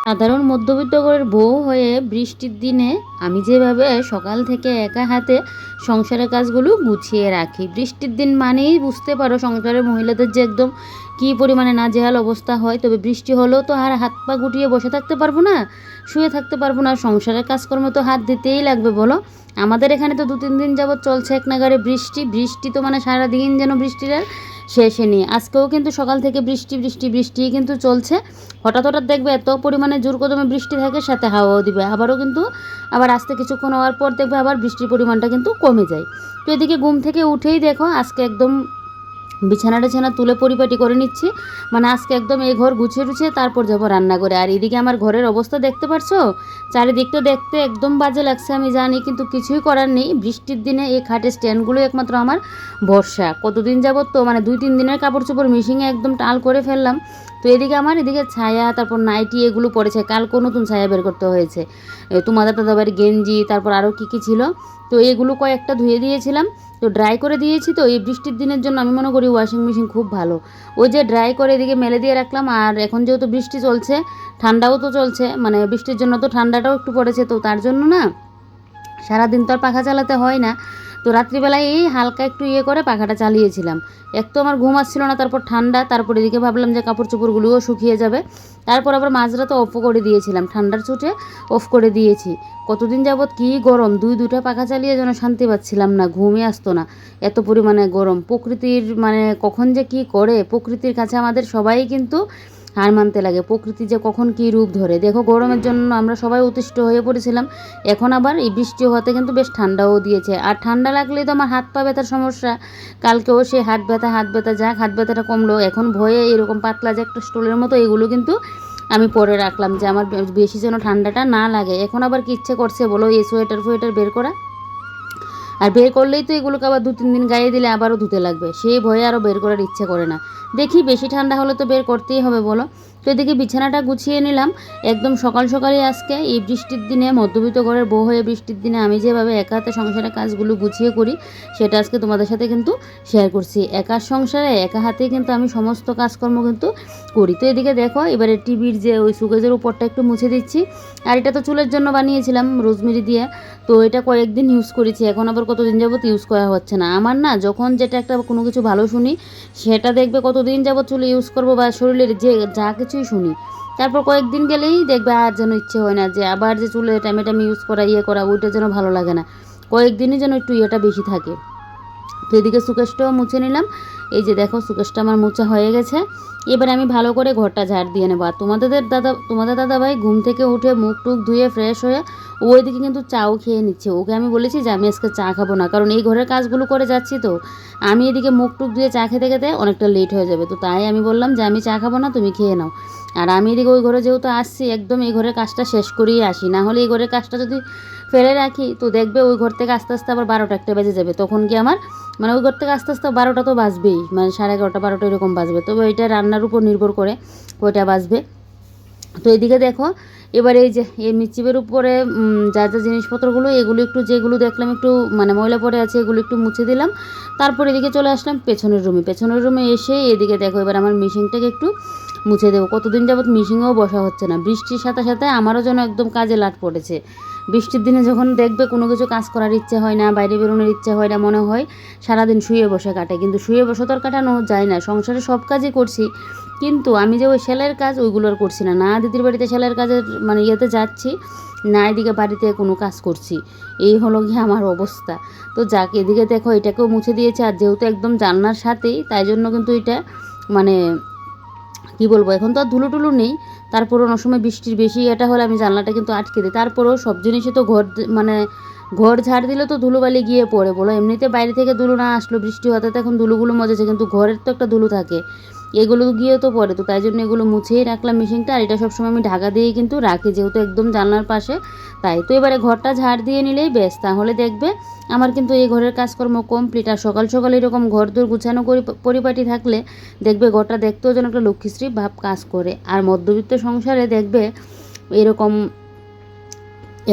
সাধারণ মধ্যবিত্ত ঘরের বউ হয়ে বৃষ্টির দিনে আমি যেভাবে সকাল থেকে একা হাতে সংসারের কাজগুলো গুছিয়ে রাখি, বৃষ্টির দিন মানেই বুঝতে পারো সংসারের মহিলাদের যে একদম কী পরিমাণে নাজেহাল অবস্থা হয়। তবে বৃষ্টি হলেও তো আর হাত পা গুটিয়ে বসে থাকতে পারবো না, শুয়ে থাকতে পারবো না, সংসারের কাজকর্ম তো হাত দিতেই লাগবে বলো। আমাদের এখানে তো 2-3 দিন যাবৎ চলছে এক নাগারে বৃষ্টি, বৃষ্টি তো মানে সারাদিন যেন বৃষ্টির আর শেষে নেই। আজকেও কিন্তু সকাল থেকে বৃষ্টি বৃষ্টি বৃষ্টি কিন্তু চলছে। হঠাৎ হঠাৎ দেখবে এত পরিমাণে জোর কদমে বৃষ্টি থাকে, সাথে হাওয়াও দিবে, আবারও কিন্তু আবার আসতে কিছুক্ষণ হওয়ার পর দেখবে আবার বৃষ্টির পরিমাণটা কিন্তু কমে যায়। তো এদিকে ঘুম থেকে উঠেই দেখো আজকে একদম বিছানা টিছানা তুলে পরিপাটি করে নিচ্ছি, মানে আজকে একদম এই ঘর গুছিয়ে টুছিয়ে তারপর যাবো রান্না করে। আর এদিকে আমার ঘরের অবস্থা দেখতে পারছো, চারিদিকটা দেখতে একদম বাজে লাগছে আমি জানি, কিন্তু কিছুই করার নেই। বৃষ্টির দিনে এই খাটের স্ট্যান্ডগুলো একমাত্র আমার ভরসা। কতদিন যাবত তো মানে 2-3 দিনের কাপড় চোপড় মিশিংয়ে একদম টাল করে ফেললাম। তো এদিকে আমার এদিকে ছায়া, তারপর নাইটি এগুলো পড়েছে, কালকেও নতুন ছায়া বের করতে হয়েছে, তোমাদের দাদাবাড়ির গেঞ্জি, তারপর আরও কী কী ছিল, তো এগুলো কয়েকটা ধুয়ে দিয়েছিলাম, তো ড্রাই করে দিয়েছি। তো এই বৃষ্টির দিনের জন্য আমি মনে করি ওয়াশিং মেশিন খুব ভালো। ওই যে ড্রাই করে এদিকে মেলে দিয়ে রাখলাম। আর এখন যেহেতু বৃষ্টি চলছে, ঠান্ডাও তো চলছে, মানে বৃষ্টির জন্য তো ঠান্ডাটাও একটু পড়েছে, তো তার জন্য না সারাদিন তো আর পাখা চালাতে হয় না। তো রাত্রিবেলায় এই হালকা একটু করে পাখাটা চালিয়েছিলাম। এক তো আমার ঘুম আসছিল না, তারপর ঠান্ডা, তারপর এদিকে ভাবলাম যে কাপড় চোপড়গুলোও শুকিয়ে যাবে, তারপর আবার মাঝরাতে অফ করে দিয়েছিলাম, ঠান্ডার ছুটে অফ করে দিয়েছি। কতদিন যাবৎ কী গরম, দুটা পাখা চালিয়ে যেন শান্তি পাচ্ছিলাম না, ঘুমই আসতো না, এত পরিমাণে গরম। প্রকৃতির মানে কখন যে কী করে, প্রকৃতির কাছে আমাদের সবাই কিন্তু হার মানতে লাগে। প্রকৃতি যে কখন কী রূপ ধরে দেখো, গরমের জন্য আমরা সবাই অতিষ্ঠ হয়ে পড়েছিলাম, এখন আবার এই বৃষ্টি হতে কিন্তু বেশ ঠান্ডাও দিয়েছে। আর ঠান্ডা লাগলেই তো আমার হাত পা ব্যথার সমস্যা, কালকেও সে হাত ব্যথা, যাক হাত ব্যথাটা কমলো। এখন ভয়ে এরকম পাতলা যে একটা স্টোলের মতো এগুলো কিন্তু আমি পরে রাখলাম, যে আমার বেশি যেন ঠান্ডাটা না লাগে। এখন আবার কি ইচ্ছে করছে বলো এই সোয়েটার ফোয়েটার বের করা, আর বের করলেই তো এগুলোকে আবার 2-3 দিন গায়ে দিলে আবারও ধুতে লাগবে, সেই ভয়ে আরও বের করার ইচ্ছে করে না। দেখি বেশি ঠান্ডা হলে তো বের করতেই হবে বলো। তো এদিকে বিছানাটা গুছিয়ে নিলাম একদম সকাল সকালই। আজকে এই বৃষ্টির দিনে, মধ্যবিত্ত ঘরের বউ হয়ে বৃষ্টির দিনে আমি যেভাবে একা হাতে সংসারের কাজগুলো গুছিয়ে করি, সেটা আজকে তোমাদের সাথে কিন্তু শেয়ার করছি। একা সংসারে একা হাতেই কিন্তু আমি সমস্ত কাজকর্ম কিন্তু করি। তো এদিকে দেখো এবারে টিভির যে ওই সুকেজের উপরটা একটু মুছে দিচ্ছি। আর এটা তো চুলের জন্য বানিয়েছিলাম রোজমেরি দিয়ে, তো এটা কয়েকদিন ইউজ করেছি, এখন আবার কতদিন যাবত ইউজ করা হচ্ছে না। আমার না যখন যেটা একটা কোনো কিছু ভালো শুনি, সেটা দেখবে কতদিন যাবত চুলে ইউজ করবো, বা শরীরের যে যা কিছুই শুনি, তারপর কয়েকদিন গেলেই দেখবে আর যেন ইচ্ছে হয় না, যে আবার যে চুলে টাইমে ইউজ করা করা, ওইটা যেন ভালো লাগে না, কয়েকদিনই যেন একটু ইয়েটা বেশি থাকে। তো এদিকে সুকেশটাও মুছে নিলাম, এই যে দেখো সুকেশটা আমার মোছা হয়ে গেছে। এবার আমি ভালো করে ঘরটা ঝাড় দিয়ে নেবো। আর তোমাদের দাদাভাই ঘুম থেকে উঠে মুখ টুক ধুয়ে ফ্রেশ হয়ে ওইদিকে কিন্তু চাও খেয়ে নিচ্ছে। ওকে আমি বলেছি যে আমি আজকে চা খাবো না, কারণ এই ঘরের কাজগুলো করে যাচ্ছি, তো আমি এদিকে মুখ টুক ধুয়ে চা খেতে খেতে অনেকটা লেট হয়ে যাবে, তো তাই আমি বললাম যে আমি চা খাবো না, তুমি খেয়ে নাও। আর আমি এদিকে ওই ঘরে যেহেতু আসছি, একদম এই ঘরের কাজটা শেষ করেই আসি, না হলে এই ঘরের কাজটা যদি ফেলে রাখি তো দেখবে ওই ঘর থেকে আস্তে আস্তে আবার 12টা-1টা বেজে যাবে, তখন কি আমার মানে ওই ঘর থেকে আস্তে আস্তে 12টা তো বাজবেই, মানে 11:30-12টা এরকম বাজবে। তবে এটা রান্নার উপর নির্ভর করে কয়টা বাজবে। তো এদিকে দেখো এবার এই যে এই মিচিবের উপরে যা যা জিনিসপত্রগুলো, এগুলো একটু যেগুলো দেখলাম একটু মানে ময়লা পড়ে আছে, এগুলো একটু মুছে দিলাম। তারপর এদিকে চলে আসলাম পেছনের রুমে এসে এদিকে দেখো এবার আমার মিশিংটাকে একটু মুছে দেবো। কতদিন যাবত মিশিংয়েও বসা হচ্ছে না, বৃষ্টির সাথে সাথে আমারও যেন একদম কাজে লাট পড়েছে। বৃষ্টির দিনে যখন দেখবে কোনো কিছু কাজ করার ইচ্ছে হয় না, বাইরে বেরোনোর ইচ্ছে হয় না, মনে হয় সারাদিন শুয়ে বসে কাটে, কিন্তু শুয়ে বসে তো আর কাটানো যায় না, সংসারে সব কাজই করছি, কিন্তু আমি যে ওই সেলাইয়ের কাজ ওইগুলো আর করছি না, না দিদির বাড়িতে সেলাইয়ের কাজের মানে ইয়েতে যাচ্ছি, না এদিকে বাড়িতে কোনো কাজ করছি, এই হলো গিয়ে আমার অবস্থা। তো যাক এদিকে দেখো এটাকেও মুছে দিয়েছে, আর যেহেতু একদম জানলার সাথেই, তাই জন্য কিন্তু এটা মানে কি বলবো, এখন তো আর ধুলো টুলো নেই, তারপরও অনেক সময় বৃষ্টির বেশি এটা হলে আমি জানলাটা কিন্তু আটকে দিই। তারপরেও সব জিনিসে তো মানে ঘর ঝাড় দিলে তো ধুলোবালি গিয়ে পড়ে বলো, এমনিতে বাইরে থেকে ধুলো না আসলো, বৃষ্টি হতে তো এখন ধুলোগুলো মজেছে, কিন্তু ঘরের তো একটা ধুলো থাকে, এগুলো গিয়ে তো পড়ে, তো তাই জন্য এগুলো মুছেই রাখলাম মেশিনটা। আর এটা সবসময় আমি ঢাকা দিয়েই কিন্তু রাখি, যেহেতু একদম জানলার পাশে, তাই। তো এবারে ঘরটা ঝাড় দিয়ে নিলেই বেশ, তাহলে দেখবে আমার কিন্তু এই ঘরের কাজকর্ম কমপ্লিট। আর সকাল সকাল এরকম ঘর দোর গুছানো পরিপাটি থাকলে দেখবে ঘরটা দেখতেও যেন একটা লক্ষ্মীশ্রী ভাব কাজ করে। আর মধ্যবিত্ত সংসারে দেখবে এরকম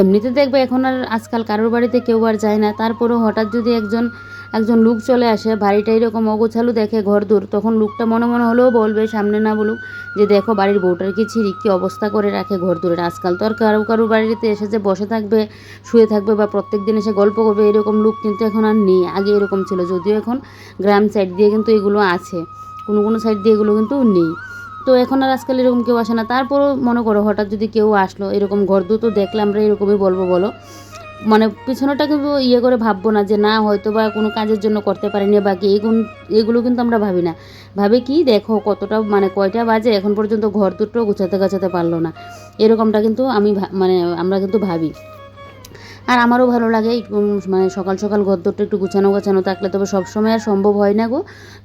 এমনিতে দেখবে এখন আর আজকাল কারোর বাড়িতে কেউ আর যায় না, তারপরেও হঠাৎ যদি একজন লোক চলে আসে, বাড়িটা এরকম অগোছালো দেখে ঘর দূর, তখন লোকটা মনে মনে হলেও বলবে, সামনে না বলুক, যে দেখো বাড়ির বউটার কি ছিঁড়ি কী অবস্থা করে রাখে ঘর দূরের। আজকাল তো আর কারো কারো বাড়িতে এসে যে বসে থাকবে, শুয়ে থাকবে বা প্রত্যেক দিন এসে গল্প করবে এরকম লোক কিন্তু এখন আর নেই। আগে এরকম ছিল, যদিও এখন গ্রাম সাইড দিয়ে কিন্তু এগুলো আছে, কোনো কোনো সাইড দিয়ে এগুলো কিন্তু নেই। তো এখন আর আজকাল এরকম কেউ আসে না। তারপরও মনে করো হঠাৎ যদি কেউ আসলো এরকম ঘর দূর, তো দেখলে আমরা এরকমই বলবো বলো, মানে পিছনেটা কিন্তু করে ভাববো না যে না হয়তো বা কোনো কাজের জন্য করতে পারিনি বা কি, এগুলো কিন্তু আমরা ভাবি না। ভাবে কি দেখো কতটা মানে কয়টা বাজে এখন পর্যন্ত ঘর দুটো গোছাতে পারলো না, এরকমটা কিন্তু মানে আমরা কিন্তু ভাবি। আর আমারও ভালো লাগে মানে সকাল সকাল ঘর দরটা একটু গোছানো থাকলে, তবে সবসময় আর সম্ভব হয় না গো।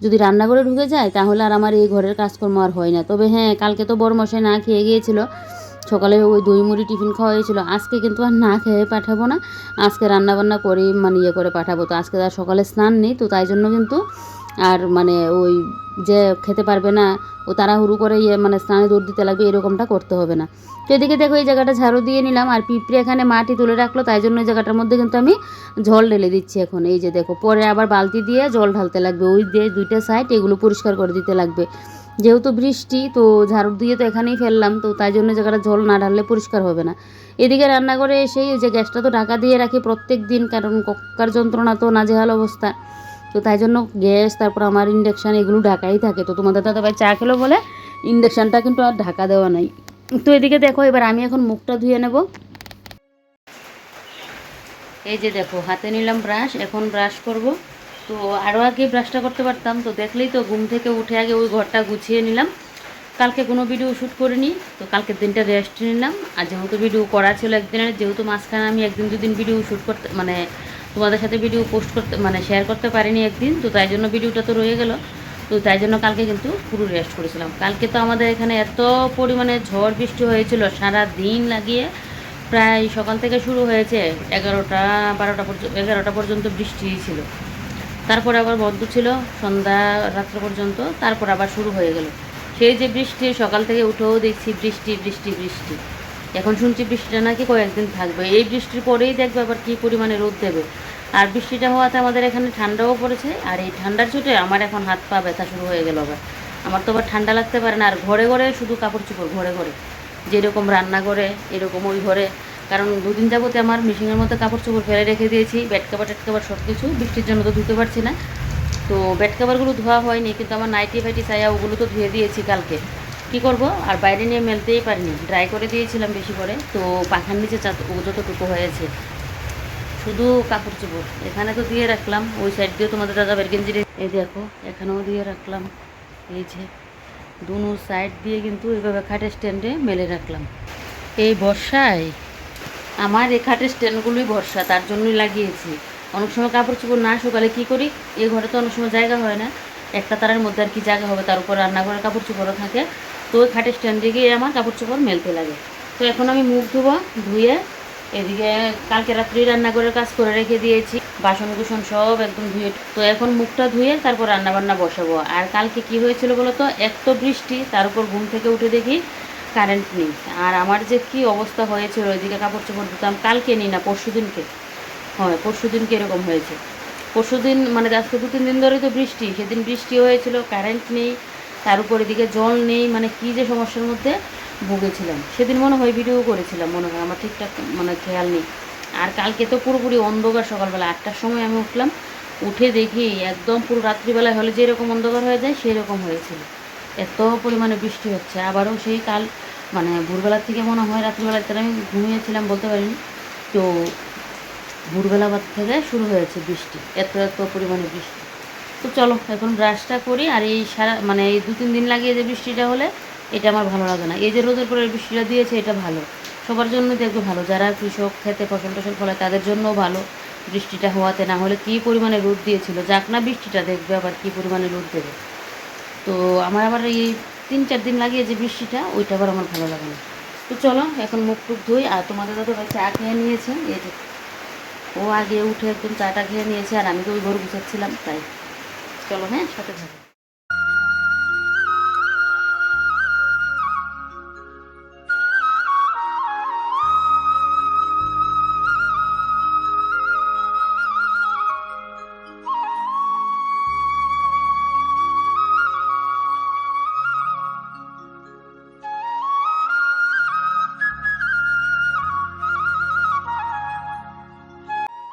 যদি রান্নাঘরে ঢুকে যায় তাহলে আর আমার এই ঘরের কাজকর্ম আর হয় না। তবে হ্যাঁ, কালকে তো বড়মশাই না খেয়ে গিয়েছিল, সকালে ওই দই মুড়ি টিফিন খাওয়া হয়েছিল। আজকে কিন্তু আর না খেয়ে পাঠাবো না, আজকে রান্নাবান্না করেই মানে করে পাঠাবো। তো আজকে আর সকালে স্নান নেই, তো তাই জন্য কিন্তু আর মানে ওই যে খেতে পারবে না ও তাড়াহুড়ো করে মানে স্নানে দৌড় দিতে লাগবে এরকমটা করতে হবে না। তো এদিকে দেখো এই জায়গাটা ঝাড়ু দিয়ে নিলাম, আর পিঁপড়ে এখানে মাটি তুলে রাখলো, তাই জন্য এই জায়গাটার মধ্যে কিন্তু আমি জল ঢেলে দিচ্ছি এখন। এই যে দেখো পরে আবার বালতি দিয়ে জল ঢালতে লাগবে, ওই দিয়ে দুইটা সাইড এগুলো পরিষ্কার করে দিতে লাগবে। যেহেতু বৃষ্টি, তো ঝাড়ু দিয়ে তো এখানেই ফেললাম, তো তাই জন্য জায়গাটা জল না ঢাললে পরিষ্কার হবে না। এদিকে রান্নাঘরে এসেই যে গ্যাসটা তো ঢাকা দিয়ে রাখি প্রত্যেক দিন, কারণ কক্কার যন্ত্রণা তো নাজেহাল অবস্থা। তো তাই জন্য গ্যাস, তারপর আমার ইন্ডাকশান এগুলো ঢাকাই থাকে। তো তোমাদের দাদাভাই চা খেলো বলে ইন্ডাকশানটা কিন্তু আর ঢাকা দেওয়া নাই। তো এদিকে দেখো এবার আমি এখন মুখটা ধুয়ে নেব। এই যে দেখো হাতে নিলাম ব্রাশ, এখন ব্রাশ করব। তো আরও আগে ব্রাশটা করতে পারতাম, তো দেখলেই তো ঘুম থেকে উঠে আগে ওই ঘরটা গুছিয়ে নিলাম। কালকে কোনো ভিডিও শ্যুট করিনি, তো কালকের দিনটা রেস্ট নিলাম। আর যেহেতু ভিডিও করা ছিল একদিনের, যেহেতু মাঝখানে আমি একদিন দুদিন ভিডিও শ্যুট করতে মানে তোমাদের সাথে ভিডিও পোস্ট করতে মানে শেয়ার করতে পারিনি একদিন, তো তাই জন্য ভিডিওটা তো রয়ে গেল। তো তাই জন্য কালকে কিন্তু পুরো রেস্ট করেছিলাম। কালকে তো আমাদের এখানে এত পরিমাণে ঝড় বৃষ্টি হয়েছিল, সারা দিন লাগিয়ে প্রায় সকাল থেকে শুরু হয়েছে 11টা পর্যন্ত বৃষ্টি ছিল। তারপরে আবার বন্ধ ছিল সন্ধ্যা রাত্র পর্যন্ত, তারপর আবার শুরু হয়ে গেল সেই যে বৃষ্টি। সকাল থেকে উঠেও দেখছি বৃষ্টি বৃষ্টি বৃষ্টি। এখন শুনছি বৃষ্টিটা নাকি কয়েকদিন থাকবে। এই বৃষ্টির পরেই দেখবে আবার কী পরিমাণে রোদ দেবে। আর বৃষ্টিটা হওয়াতে আমাদের এখানে ঠান্ডাও পড়েছে, আর এই ঠান্ডার চোটে আমার এখন হাত পা ব্যথা শুরু হয়ে গেল আবার। আমার তো আবার ঠান্ডা লাগতে পারে না। আর ঘরে ঘরে শুধু কাপড় চোপড়, ঘরে ঘরে যেরকম রান্না করে এরকম ওই ঘরে, কারণ দুদিন যাবতে আমার মেশিনের মধ্যে কাপড় চোপড় ফেলে রেখে দিয়েছি, বেড কাভার টেড কাভার সব কিছু। বৃষ্টির জন্য তো ধুতে পারছি না, তো বেড কাভারগুলো ধোয়া হয়নি, কিন্তু আমার নাইটি ফাইটি ছায়া ওগুলো তো ধুয়ে দিয়েছি কালকে। কি করব, আর বাইরে নিয়ে মেলতেই পারিনি, ড্রাই করে দিয়েছিলাম বেশি করে। তো পাখার নিচে যতটুকু হয়েছে শুধু কাপড় চোপড় এখানে তো দিয়ে রাখলাম। ওই সাইড দিয়ে তোমাদের দাদাভাইয়ের গেঞ্জিরে এই দেখো এখানেও দিয়ে রাখলাম। এই যে দুনো সাইড দিয়ে কিন্তু এইভাবে খাটের স্ট্যান্ডে মেলে রাখলাম। এই বর্ষায় আমার এই খাটের স্ট্যান্ডগুলোই ভরসা, তার জন্যই লাগিয়েছি। অনেক সময় কাপড় চোপড় না শুকালে কী করি, এই ঘরে তো অনেক সময় জায়গা হয় না, একটা তারের মধ্যে আর কি জায়গা হবে, তার উপর রান্নাঘরের কাপড় চোপড়ও থাকে। তো ওই খাটের স্ট্যান্ডে গিয়ে আমার কাপড় চোপড় মেলতে লাগে। তো এখন আমি মুখ ধোবো, ধুয়ে এদিকে কালকে রাত্রি রান্নাঘরের কাজ করে রেখে দিয়েছি, বাসন কুসন সব একদম ধুয়ে। তো এখন মুখটা ধুয়ে তারপর রান্নাবান্না বসাবো। আর কালকে কি হয়েছিল বলো তো, এক তো বৃষ্টি, তার উপর ঘুম থেকে উঠে দেখি কারেন্ট নেই। আর আমার যে কি অবস্থা হয়েছিল, ওইদিকে কাপড় চোপড় ধুতাম কালকে নেই না পরশু দিনকে, হয় পরশু দিনকে এরকম হয়েছে। পরশু দিন মানে আজকে 2-3 দিন ধরেই তো বৃষ্টি, সেদিন বৃষ্টি হয়েছিল, কারেন্ট নেই, তার উপর এদিকে জল নেই, মানে কি যে সমস্যার মধ্যে ভুগেছিলাম। সেদিন মনে হয় ভিডিও করেছিলাম, মনে হয় আমার ঠিকঠাক মানে খেয়াল নেই। আর কালকে তো পুরোপুরি অন্ধকার, সকালবেলা 8টার সময় আমি উঠলাম, উঠে দেখি একদম পুরো রাত্রিবেলায় হলে যেরকম অন্ধকার হয়ে যায় সেই রকম হয়েছিল। এত পরিমাণে বৃষ্টি হচ্ছে। আবারও সেই কাল মানে ভোরবেলার থেকে মনে হয় রাত্রিবেলাতে আমি ঘুমিয়েছিলাম বলতে পারিনি, তো ভোরবেলা থেকে শুরু হয়েছে বৃষ্টি, এত পরিমাণে বৃষ্টি। তো চলো এখন ব্রাশটা করি। আর এই মানে এই 2-3 দিন লাগিয়ে যে বৃষ্টিটা হলে এটা আমার ভালো লাগে না। এই যে রোদের পরে বৃষ্টিটা দিয়েছে এটা ভালো, সবার জন্য দেখবে ভালো, যারা কৃষক খেতে ফসল টসল ফলায় তাদের জন্যও ভালো বৃষ্টিটা হওয়াতে। না হলে কী পরিমাণে রোদ দিয়েছিল, যাক না বৃষ্টিটা দেখবে আবার কী পরিমাণে রোদ দেবে। তো আমার আবার এই 3-4 দিন লাগিয়ে যে বৃষ্টিটা, ওইটা আবার আমার ভালো লাগে না। তো চলো এখন মুখ টুক ধুই। আর তোমাদের দাদাভাই চা খেয়ে নিয়েছে, এই যে ও আগে উঠে একদম চাটা খেয়ে নিয়েছে, আর আমি তো ওই ঘর গুছাচ্ছিলাম তাই। চলো হ্যাঁ, সাথে থাকো।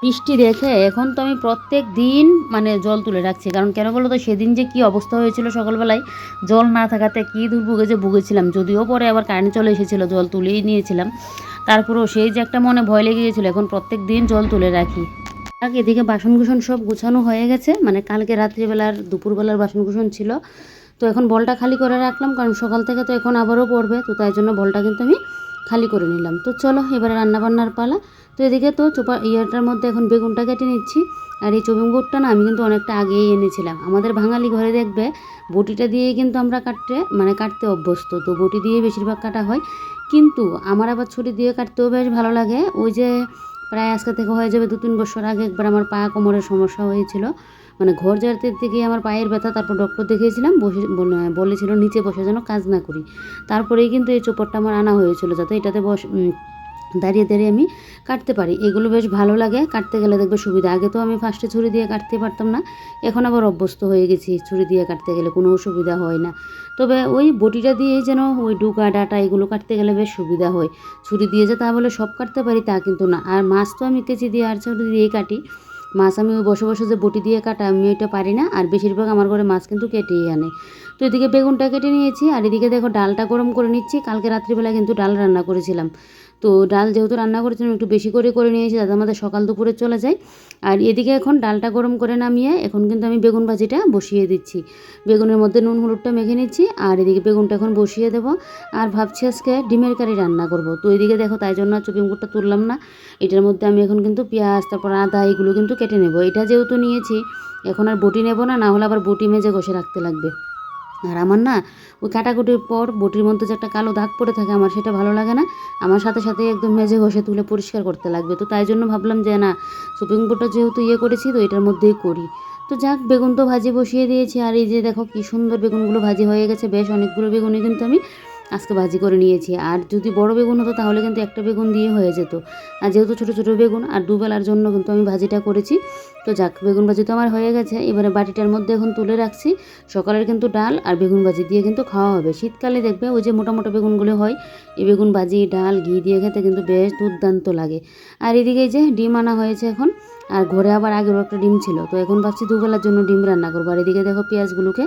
বৃষ্টি দেখে এখন তো আমি প্রত্যেক দিন মানে জল তুলে রাখছি, কারণ কেন বলো তো, সেদিন যে কি অবস্থা হয়েছিল সকালবেলায় জল না থাকাতে কি দুর্ভোগে যে ভুগেছিলাম। যদিও পরে আবার কারেন্ট চলে এসেছিলো, জল তুলেই নিয়েছিলাম, তারপরেও সেই যে একটা মনে ভয় লেগে গেছিলো। এখন প্রত্যেক দিন জল তুলে রাখি। আর এদিকে বাসনকুসন সব গুছানো হয়ে গেছে, মানে কালকে রাত্রিবেলার দুপুরবেলার বাসনকুসন ছিল। তো এখন বলটা খালি করে রাখলাম, কারণ সকাল থেকে তো এখন আবারও পড়বে, তো তাই জন্য বলটা কিন্তু আমি খালি করে নিলাম। তো চলো এবারে রান্নাবান্নার পালা। তো এদিকে তো ইয়েটার মধ্যে এখন বেগুনটা কেটে নিচ্ছি। আর এই চপিং বোর্ডটা না আমি কিন্তু অনেকটা আগেই এনেছিলাম। আমাদের বাঙালি ঘরে দেখবে বটিটা দিয়েই কিন্তু আমরা কাটতে অভ্যস্ত, তো বটি দিয়ে বেশিরভাগ কাটা হয়। কিন্তু আমার আবার ছুরি দিয়ে কাটতেও বেশ ভালো লাগে। ওই যে প্রায় আজকে থেকে হয়ে যাবে 2-3 বছর আগে একবার আমার পা কোমরের সমস্যা হয়েছিল, মানে ঘর ঝাড়তে থেকে আমার পায়ের ব্যথা। তারপর ডক্টর দেখিয়েছিলাম, বলেছিল নিচে বসে যেন কাজ না করি। তারপরেই কিন্তু এই চোপড়টা আমার আনা হয়েছিল, যাতে এটাতে দাঁড়িয়ে দাঁড়িয়ে আমি কাটতে পারি। এগুলো বেশ ভালো লাগে, কাটতে গেলে দেখবে সুবিধা। আগে তো আমি ফার্স্টে ছুরি দিয়ে কাটতে পারতাম না, এখন আবার অভ্যস্ত হয়ে গেছি, ছুরি দিয়ে কাটতে গেলে কোনো অসুবিধা হয় না। তবে ওই বটিটা দিয়েই যেন ওই ডুকা ডাটা এগুলো কাটতে গেলে বেশ সুবিধা হয়। ছুরি দিয়ে যে তা বলে সব কাটতে পারি তা কিন্তু না। আর মাছ তো আমি কেচি দিয়ে আর ছুরি দিয়েই কাটি। মাছ আমি ওই বসে বসে যে বটি দিয়ে কাটা আমি ওইটা পারি না, আর বেশিরভাগ আমার ঘরে মাছ কিন্তু কেটেই আনে। তো এদিকে বেগুনটা কেটে নিয়েছি, আর এদিকে দেখো ডালটা গরম করে নিচ্ছি। কালকে রাত্রিবেলা কিন্তু ডাল রান্না করেছিলাম, তো ডাল যেহেতু রান্না করেছিলাম একটু বেশি করে নিয়েছি, যাতে আমাদের সকাল দুপুরে চলে যায়। আর এদিকে এখন ডালটা গরম করে নামিয়ে এখন কিন্তু আমি বেগুন ভাজিটা বসিয়ে দিচ্ছি। বেগুনের মধ্যে নুন হলুদটা মেখে নিচ্ছি, আর এদিকে বেগুনটা এখন বসিয়ে দেবো। আর ভাবছি আজকে ডিমের কারি রান্না করব। তো এদিকে দেখো তাই জন্য চপিং বোর্ডটা তুললাম না। এটার মধ্যে আমি এখন কিন্তু পেঁয়াজ তারপর আদা এগুলো কিন্তু কেটে নেব। এটা যেহেতু নিয়েছি এখন আর বটি নেব না, না হলে আবার বটি মেজে ঘষে রাখতে লাগবে। আর আমার না ওই কাটাকুটির পর বটির মধ্যে যে একটা কালো দাগ পড়ে থাকে, আমার সেটা ভালো লাগে না। আমার সাথে সাথে একদম মেজে ঘষে তুলে পরিষ্কার করতে লাগবে। তো তাই জন্য ভাবলাম যে না, চপিং বোর্ডটা যেহেতু করেছি তো এটার মধ্যেই করি। তো যাক, বেগুন তো ভাজি বসিয়ে দিয়েছি। আর এই যে দেখো কি সুন্দর বেগুনগুলো ভাজি হয়ে গেছে, বেশ অনেকগুলো বেগুনই কিন্তু আমি আজকে ভাজি করে নিয়েছি। আর যদি বড় বেগুন হতো তাহলে কিন্তু একটা বেগুন দিয়ে হয়ে যেত, আর যেহেতু ছোটো ছোটো বেগুন আর দুবেলার জন্য কিন্তু আমি ভাজিটা করেছি। তো যাক, বেগুন ভাজি তো আমার হয়ে গেছে। এবারে বাটিটার মধ্যে এখন তুলে রাখছি। সকালের কিন্তু ডাল আর বেগুন ভাজি দিয়ে কিন্তু খাওয়া হবে। শীতকালে দেখবে ওই যে মোটা মোটা বেগুনগুলো হয়, এই বেগুন ভাজি ডাল ঘি দিয়ে খেতে কিন্তু বেশ দুর্দান্ত লাগে। আর এদিকে যে ডিম আনা হয়েছে এখন, আর ঘরে আবার আগেরও একটা ডিম ছিল, তো এখন ভাবছি দুবেলার জন্য ডিম রান্না করবো। আর এদিকে দেখো পেঁয়াজগুলোকে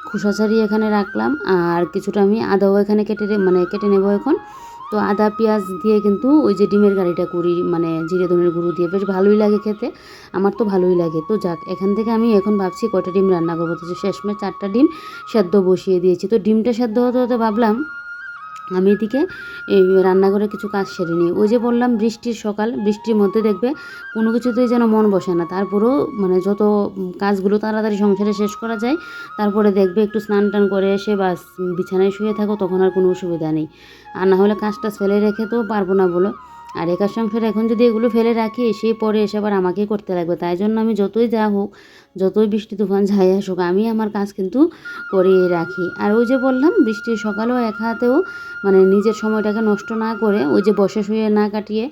খোসা ছাড়িয়ে এখানে রাখলাম, আর কিছুটা আমি আদাও এখানে কেটে নেবো এখন। তো আদা পেঁয়াজ দিয়ে কিন্তু ওই যে ডিমের কারিটা করি, মানে জিরে ধনের গুঁড়ো দিয়ে, বেশ ভালোই লাগে খেতে, আমার তো ভালোই লাগে। তো যাক, এখান থেকে আমি এখন ভাবছি কয়টা ডিম রান্না করবো। তো শেষমেশ 4টা ডিম সেদ্ধ বসিয়ে দিয়েছি। তো ডিমটা সেদ্ধ হতে হতে ভাবলাম আমি এদিকে এই রান্নাঘরে কিছু কাজ সেরে নিই। ওই যে বললাম বৃষ্টির সকাল, বৃষ্টির মধ্যে দেখবে কোনো কিছুতেই যেন মন বসে না। তারপরেও মানে যত কাজগুলো তাড়াতাড়ি সংসারে শেষ করা যায়, তারপরে দেখবে একটু স্নান টান করে এসে বাস বিছানায় শুয়ে থাকো, তখন আর কোনো অসুবিধা নেই। আর না হলে কাজটা ফেলে রেখে তো পারবো না বলো। আর একার সংসারে এখন যদি এগুলো ফেলে রাখি, সেই পরে এসে আবার আমাকেই করতে লাগবে। তাই জন্য আমি যতই যা হোক, যতই বৃষ্টি তুফান যাই আসুক, আমি আমার কাজ কিন্তু করিয়ে রাখি। আর ওই যে বললাম বৃষ্টির সকালেও এক হাতেও মানে নিজের সময়টাকে নষ্ট না করে, ওই যে বসে শুয়ে না কাটিয়ে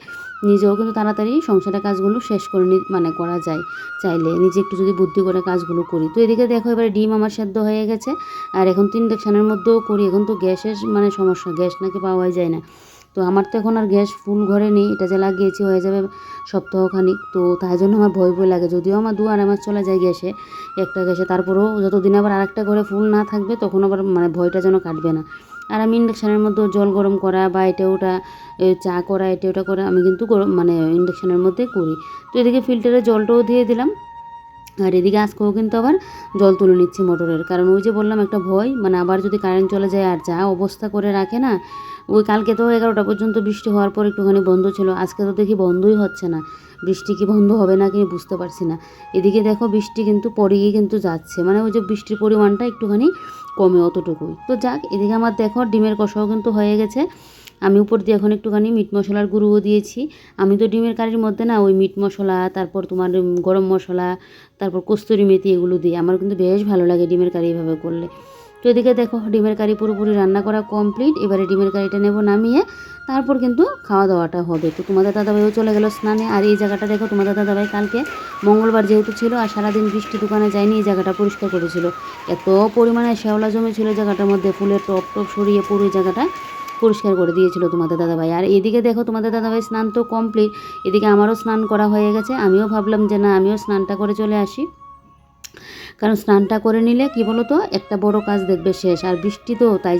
নিজেও কিন্তু তাড়াতাড়ি সংসারের কাজগুলো শেষ করে করা যায় চাইলে, নিজে একটু যদি বুদ্ধি করে কাজগুলো করি। তো এদিকে দেখো এবারে ডিম আমার সেদ্ধ হয়ে গেছে। আর এখন তো ইন্ডাকশানের মধ্যেও করি, এখন তো গ্যাসের সমস্যা, গ্যাস নাকি পাওয়াই যায় না। তো আমার তো এখন আর গ্যাস ফুল ঘরে নেই, এটা যে লাগিয়েছি হয়ে যাবে সপ্তাহখানিক। তো তাই জন্য আমার ভয় ভয় লাগে, যদিও আমার 2-2.5 মাস চলে যায় গ্যাসে, একটা গ্যাসে। তারপরেও যতদিন আবার আরেকটা ঘরে ফুল না থাকবে তখন আবার ভয়টা যেন কাটবে না। আর আমি ইন্ডাকশানের মধ্যে জল গরম করা বা এটা ওটা চা করা এটা ওটা করা আমি কিন্তু ইন্ডাকশানের মধ্যে করি। তো এদিকে ফিল্টারে জলটাও দিয়ে দিলাম। আর এদিকে আজকেও কিন্তু আবার জল তুলে নিচ্ছি মোটরের, কারণ ওই যে বললাম একটা ভয়, আবার যদি কারেন্ট চলে যায় আর যা অবস্থা করে রাখে না। ওই কালকে তো 11টা পর্যন্ত বৃষ্টি হওয়ার পর একটুখানি বন্ধ ছিল, আজকে তো দেখি বন্ধই হচ্ছে না। বৃষ্টি কি বন্ধ হবে না কি বুঝতে পারছি না। এদিকে দেখো বৃষ্টি কিন্তু পরেই কিন্তু যাচ্ছে, ওই যে বৃষ্টির পরিমাণটা একটুখানি কমে, অতটুকুই। তো যাক, এদিকে আমার দেখো ডিমের কষাও কিন্তু হয়ে গেছে। আমি উপর দিয়ে এখন একটুখানি মিট মশলার গুঁড়োও দিয়েছি। আমি তো ডিমের কারির মধ্যে না ওই মিট মশলা, তারপর তোমার গরম মশলা, তারপর কস্তুরি মেথি এগুলো দিই। আমার কিন্তু বেশ ভালো লাগে ডিমের কারি এভাবে করলে। তো এদিকে দেখো ডিমের কারি পুরোপুরি রান্না করা কমপ্লিট। এবারে ডিমের কারিটা নেব নামিয়ে, তারপর কিন্তু খাওয়া দাওয়াটা হবে। তো তোমাদের দাদাভাইও চলে গেল স্নানে। আর এই জায়গাটা দেখো, তোমাদের দাদাভাই কালকে মঙ্গলবার যেহেতু ছিল আর সারাদিন বৃষ্টি দোকানে যায়নি, এই জায়গাটা পরিষ্কার করেছিল। এত পরিমাণে শ্যাওলা জমে ছিল জায়গাটার মধ্যে, ফুলের টপ টপ সরিয়ে পুরো জায়গাটা পরিষ্কার করে দিয়েছিল তোমাদের দাদাভাই। আর এদিকে দেখো তোমাদের দাদাভাই স্নান তো কমপ্লিট, এদিকে আমারও স্নান করা হয়ে গেছে। আমিও ভাবলাম যে না আমিও স্নানটা করে চলে আসি, কারণ স্নানটা করে নিলে কি বলো তো একটা বড় কাজ দেখবে শেষ। আর বৃষ্টি তো তাই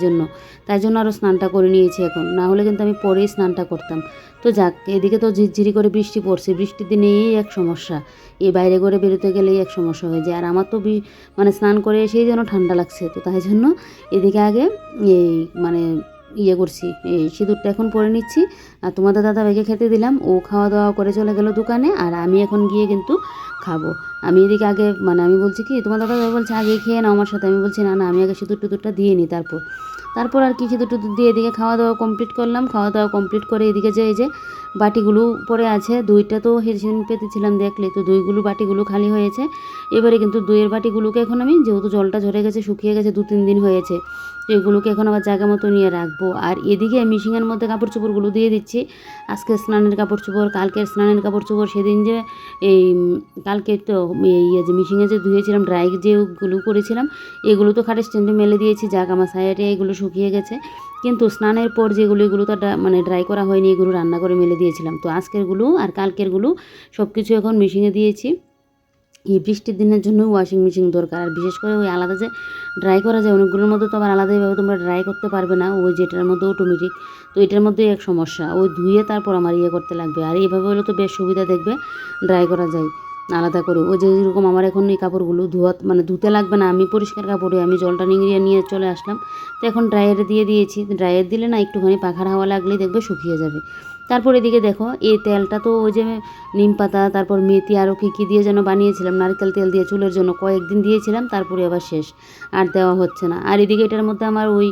জন্য আরও স্নানটা করে নিয়েছি এখন, না হলে কিন্তু আমি পরেই স্নানটা করতাম। তো যাক, এদিকে তো ঝিরঝিরি করে বৃষ্টি পড়ছে, বৃষ্টির দিনে এই এক সমস্যা, এই বাইরে করে বেরোতে গেলেই এক সমস্যা হয়ে যায়। আর আমার তো মানে স্নান করে এসেই যেন ঠান্ডা লাগছে, তো তাই জন্য এদিকে আগে এই মানে করছি, এই সিঁদুরটা এখন পরে নিচ্ছি। আর তোমাদের দাদাভাইকে খেতে দিলাম, ও খাওয়া দাওয়া করে চলে গেল দোকানে, আর আমি এখন গিয়ে কিন্তু খাবো। আমি এদিকে আগে মানে আমি বলছি কি তোমার দাদাভাই বলছে আগে খেয়ে নাও আমার সাথে, আমি বলছি না আমি আগে সিঁদুর টুদুরটা দিয়ে নিই, তারপর আর কি সিঁদুর টুদুর দিয়ে এদিকে খাওয়া দাওয়া কমপ্লিট করলাম। খাওয়া দাওয়া কমপ্লিট করে এদিকে যে এই যে বাটিগুলো পড়ে আছে, দইটা তো হেরসিন পেতেছিলাম দেখলে, তো দইগুলো বাটিগুলো খালি হয়েছে। এবারে কিন্তু দইয়ের বাটিগুলোকে এখন আমি, যেহেতু জলটা ঝরে গেছে শুকিয়ে গেছে 2-3 দিন হয়েছে, তো এগুলোকে এখন আবার জায়গা মতো নিয়ে রাখবো। আর এদিকে মিশিংয়ের মধ্যে কাপড় চোপড়গুলো দিয়ে দিচ্ছি, আজকে স্নানের কাপড় চোপড়, কালকের স্নানের কাপড় চোপড়, সেদিন যে এই কালকে তো যে মিশিংয়ে যে ধুয়েছিলাম ড্রাই যেগুলো করেছিলাম এগুলো তো খাটের স্ট্যান্ডে মেলে দিয়েছি, যাক আমার সাইডে এগুলো শুকিয়ে গেছে। কিন্তু স্নানের পর এগুলো তো মানে ড্রাই করা হয়নি, এগুলো রান্না করে মেলে দিয়েছিলাম। তো আজকেরগুলো আর কালকেরগুলো সব কিছু এখন মিশিংয়ে দিয়েছি। এই বৃষ্টির দিনের জন্য ওয়াশিং মেশিন দরকার, আর বিশেষ করে ওই আলাদা যে ড্রাই করা যায় অনেকগুলোর মধ্যে তো আবার আলাদাভাবে তোমরা ড্রাই করতে পারবে না, ওই যেটার মধ্যে অটোমেটিক, তো এটার মধ্যে এক সমস্যা, ওই ধুয়ে তারপর আমার করতে লাগবে। আর এইভাবে হলে তো বেশ সুবিধা, দেখবে ড্রাই করা যায় আলাদা করে। ওই যেরকম আমার এখন এই কাপড়গুলো মানে ধুতে লাগবে না, আমি পরিষ্কার কাপড়ে আমি জলটা নিংড়িয়ে নিয়ে চলে আসলাম। তো এখন ড্রায়ারে দিয়ে দিয়েছি, ড্রায়ার দিলে না একটুখানি পাখার হাওয়া লাগলেই দেখবে শুকিয়ে যাবে। তারপর এদিকে দেখো এই তেলটা তো ওই যে নিম পাতা, তারপর মেথি, আরও কী দিয়ে যেন বানিয়েছিলাম, নারকেল তেল দিয়ে চুলের জন্য কয়েকদিন দিয়েছিলাম, তারপরে আবার শেষ, আর দেওয়া হচ্ছে না। আর এদিকে এটার মধ্যে আমার ওই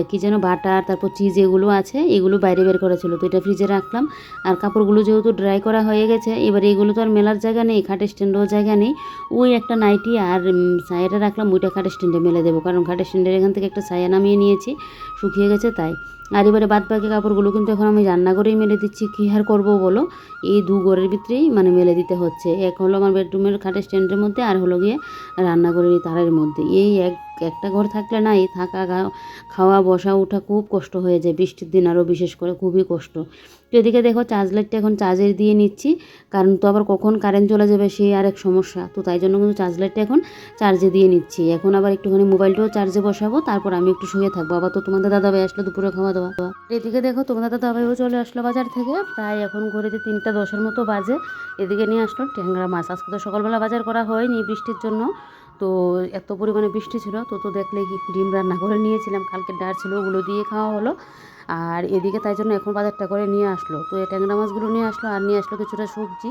কী যেন বাটার, তারপর চিজ এগুলো আছে, এগুলো বাইরে বের করা ছিল, তো এটা ফ্রিজে রাখলাম। আর কাপড়গুলো যেহেতু ড্রাই করা হয়ে গেছে, এবার এগুলো তো আর মেলার জায়গা নেই, খাটের স্ট্যান্ডেও জায়গা নেই, ওই একটা নাইটি আর সায়াটা রাখলাম, ওইটা খাটের স্ট্যান্ডে মেলে দেবো, কারণ খাটের স্ট্যান্ডের এখান থেকে একটা সায়া নামিয়ে নিয়েছি, শুকিয়ে গেছে তাই। আর এবারে বাদ বাকি কাপড়গুলো কিন্তু এখন আমি রান্নাঘরেই মেলে দিচ্ছি, কী আর করবো বলো, এই দু ঘরের ভিতরেই মানে মেলে দিতে হচ্ছে। এক হলো আমার বেডরুমের খাটের স্ট্যান্ডের মধ্যে, আর হলো গিয়ে রান্নাঘরের এই তারের মধ্যে। এই একটা ঘর থাকলে না এই থাকা খাওয়া বসা ওঠা খুব কষ্ট হয়ে যায়, বৃষ্টির দিন আরও বিশেষ করে খুবই কষ্ট। তো এদিকে দেখো চার্জ লাইটটা এখন চার্জে দিয়ে নিচ্ছি, কারণ তো আবার কখন কারেন্ট চলে যাবে সেই আরেক সমস্যা, তো তাই জন্য কিন্তু চার্জ লাইটটা এখন চার্জে দিয়ে নিচ্ছি। এখন আবার একটুখানি মোবাইলটাও চার্জে বসাবো, তারপর আমি একটু শুয়ে থাকবো। আবার তো তোমাদের দাদাভাই আসলে দুপুরে খাওয়া দাওয়া। এদিকে দেখো তোমাদের দাদাভাইও চলে আসলো বাজার থেকে, প্রায় এখন ঘড়িতে 3টা 10-এর মতো বাজে। এদিকে নিয়ে আসলো ট্যাংরা মাছ, আজকে তো সকালবেলা বাজার করা হয়নি বৃষ্টির জন্য, তো এত পরিমাণে বৃষ্টি ছিল, তো দেখলে কি ডিম রান্না করে নিয়েছিলাম, কালকে ডার ছিল ওগুলো দিয়ে খাওয়া হলো। আর এদিকে তাই জন্য এখন বাজারটা করে নিয়ে আসলো, তো এই ট্যাংরা মাছগুলো নিয়ে আসলো, আর নিয়ে আসলো কিছুটা সবজি।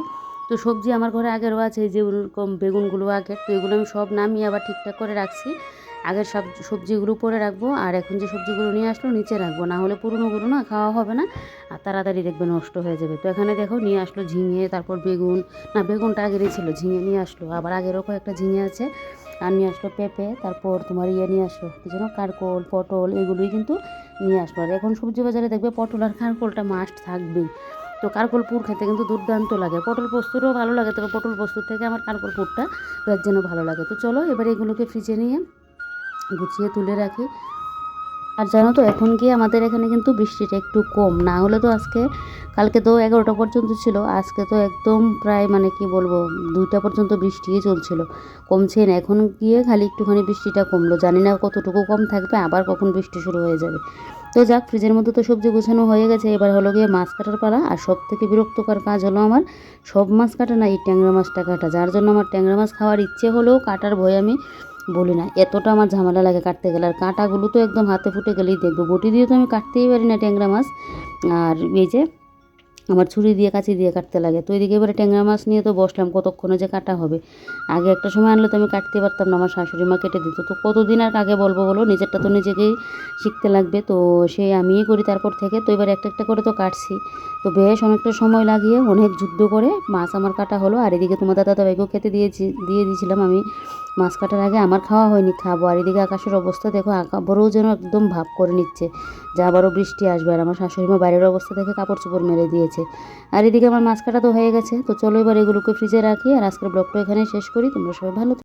তো সবজি আমার ঘরে আগেরও আছে, যে ওরকম বেগুনগুলো আগের, তো এগুলো আমি সব নামিয়ে আবার ঠিকঠাক করে রাখছি। আগের সব সবজিগুলো পরে রাখবো, আর এখন যে সবজিগুলো নিয়ে আসলো নিচে রাখবো, না হলে পুরনোগুলো না খাওয়া হবে না, আর তাড়াতাড়ি দেখবে নষ্ট হয়ে যাবে। তো এখানে দেখো নিয়ে আসলো ঝিঙে, তারপর বেগুনটা আগেরই ছিল, ঝিঙে নিয়ে আসলো, আবার আগেরও কয়েকটা ঝিঙে আছে, আর নিয়ে আসলো পেঁপে, তারপর তোমার নিয়ে আসলো কি যেন কারকোল, পটল, এগুলোই কিন্তু নিয়ে আসলো। আর এখন সবজি বাজারে দেখবে পটল আর কারকোলটা মাস্ট থাকবেই। তো কারকোল পুর খেতে কিন্তু দুর্দান্ত লাগে, পটল পোস্তরও ভালো লাগে, তবে পটল পোস্তর থেকে আমার কারকোল পুরটা যেন ভালো লাগে। তো চলো এবার এগুলোকে ফ্রিজে নিয়ে গুছিয়ে তুলে রাখি। আর জানো তো এখন গিয়ে আমাদের এখানে কিন্তু বৃষ্টিটা একটু কম, না হলে তো কালকে তো 11টা পর্যন্ত ছিল, আজকে তো একদম প্রায় মানে কি বলবো 2টা পর্যন্ত বৃষ্টিই চলছিল, কমছে না। এখন গিয়ে খালি একটুখানি বৃষ্টিটা কমলো, জানি না কতটুকু কম থাকবে, আবার কখন বৃষ্টি শুরু হয়ে যাবে। তো যাক, ফ্রিজের মধ্যে তো সবজি গোছানো হয়ে গেছে, এবার হলো গিয়ে মাছ কাটার পালা। আর সব থেকে বিরক্তকর কাজ হলো আমার সব মাছ কাটা না, এই ট্যাংরা মাছটা কাটা, যার জন্য আমার ট্যাংরা মাছ খাওয়ার ইচ্ছে হলেও কাটার ভয় আমি বলি না, এতটা আমার ঝামেলা লাগে কাটতে গেলে। আর কাঁটাগুলো তো একদম হাতে ফুটে গেলেই দেখবো, বটি দিয়ে তো আমি কাটতেই পারি না ট্যাংরা মাছ, আর এই যে আমার ছুরি দিয়ে কাঁচি দিয়ে কাটতে লাগে। তো এদিকে এবারে ট্যাংরা মাছ নিয়ে তো বসলাম, কতক্ষণে যে কাটা হবে। আগে একটা সময় আনলে তো আমি কাটতে পারতাম না, আমার শাশুড়ি মা কেটে দিত, তো কতদিন আর কাকে বলবো বলো, নিজেরটা তো নিজেকেই শিখতে লাগবে, তো সেই আমিই করি তারপর থেকে। তো এবার একটা একটা করে তো কাটছি, তো বেশ অনেকটা সময় লাগিয়ে অনেক যুদ্ধ করে মাছ আমার কাটা হলো। আর এদিকে তোমাদের দাদাভাইকেও খেতে দিয়ে দিয়েছিলাম আমি মাছ কাটার আগে, আমার খাওয়া হয়নি, খাবো। আর এদিকে আকাশের অবস্থা দেখো, বড়ও যেন একদম ভাব করে নিচ্ছে যে আবারও বৃষ্টি আসবে। আর আমার শাশুড়ি মা বাইরের অবস্থা দেখে কাপড় চোপড় মেলে দিয়েছে। আর এদিকে আমার মাছ কাটা তো হয়ে গেছে, তো চলো এবার এগুলোকে ফ্রিজে রাখি, আর আজকের ব্লগটা এখানেই শেষ করি। তোমরা সবাই ভালো